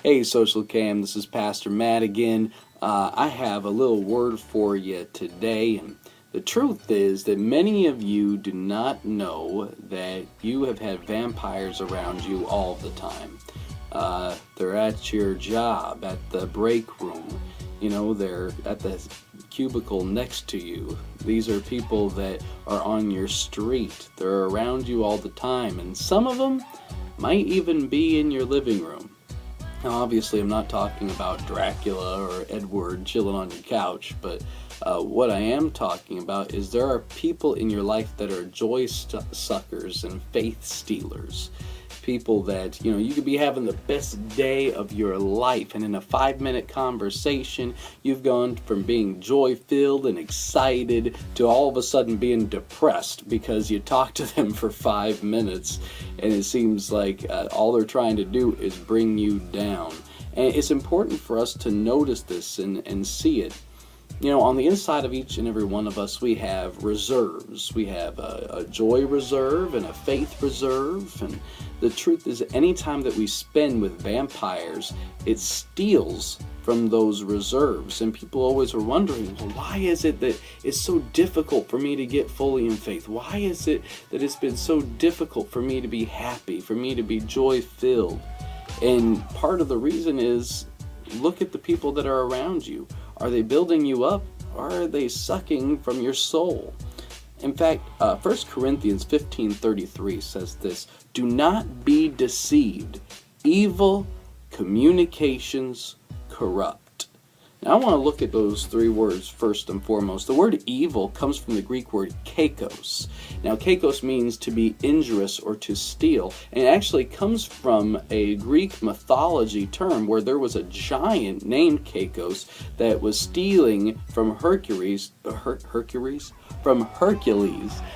Hey, Social Cam, this is Pastor Matt again. I have a little word for you today, and the truth is that many of you do not know that you have had vampires around you all the time. They're at your job, at the break room, they're at the cubicle next to you. These are people that are on your street. They're around you all the time, and some of them might even be in your living room. Now, obviously, I'm not talking about Dracula or Edward chilling on your couch, but what I am talking about is there are people in your life that are joy suckers and faith stealers. People that, you could be having the best day of your life, and in a 5-minute conversation, you've gone from being joy-filled and excited to all of a sudden being depressed because you talked to them for 5 minutes, and it seems like all they're trying to do is bring you down. And it's important for us to notice this and see it. On the inside of each and every one of us, we have reserves. We have a joy reserve and a faith reserve. And the truth is, any time that we spend with vampires, it steals from those reserves. And people always are wondering, well, why is it that it's so difficult for me to get fully in faith? Why is it that it's been so difficult for me to be happy, for me to be joy-filled? And part of the reason is, look at the people that are around you. Are they building you up, or are they sucking from your soul? In fact, 1 Corinthians 15:33 says this: "Do not be deceived. Evil communications corrupt." Now, I want to look at those three words first and foremost. The word evil comes from the Greek word kakos. Now, kakos means to be injurious or to steal, and it actually comes from a Greek mythology term where there was a giant named Kakos that was stealing from Hercules,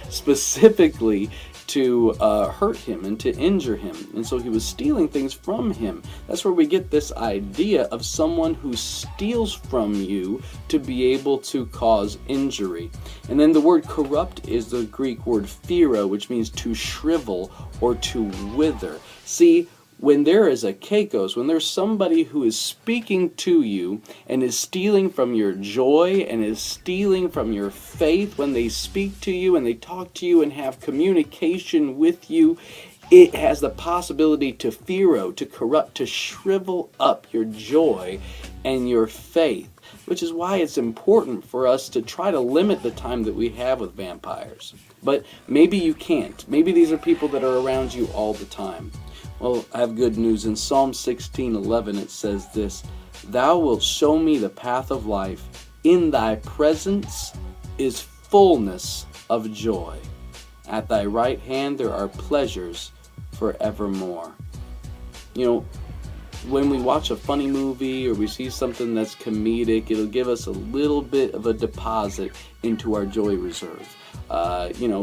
specifically to hurt him and to injure him. And so he was stealing things from him. That's where we get this idea of someone who steals from you to be able to cause injury. And then the word corrupt is the Greek word phero, which means to shrivel or to wither. See, when there is a kakos, when there's somebody who is speaking to you and is stealing from your joy and is stealing from your faith, when they speak to you and they talk to you and have communication with you, it has the possibility to phero, to corrupt, to shrivel up your joy and your faith, which is why it's important for us to try to limit the time that we have with vampires. But maybe you can't. Maybe these are people that are around you all the time. Well, I have good news. In Psalm 16:11 it says this: "Thou wilt show me the path of life. In thy presence is fullness of joy. At thy right hand there are pleasures forevermore." When we watch a funny movie or we see something that's comedic, it'll give us a little bit of a deposit into our joy reserve.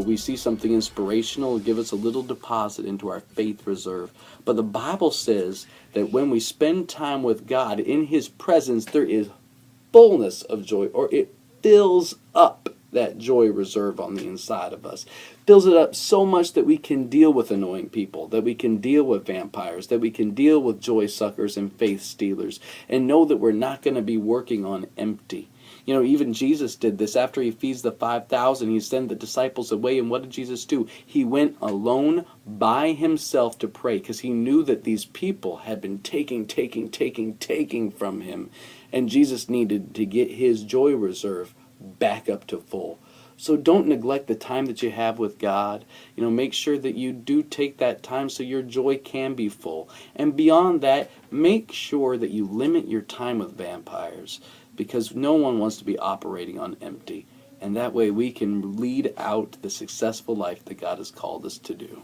We see something inspirational, it'll give us a little deposit into our faith reserve. But the Bible says that when we spend time with God, in His presence, there is fullness of joy, or it fills up that joy reserve on the inside of us. Fills it up so much that we can deal with annoying people, that we can deal with vampires, that we can deal with joy suckers and faith stealers, and know that we're not going to be working on empty. Even Jesus did this. After He feeds the 5,000, He sent the disciples away, and what did Jesus do? He went alone by Himself to pray, because He knew that these people had been taking from Him, and Jesus needed to get His joy reserve back up to full. So don't neglect the time that you have with God. Make sure that you do take that time so your joy can be full. And beyond that, make sure that you limit your time with vampires, because no one wants to be operating on empty. And that way we can lead out the successful life that God has called us to do.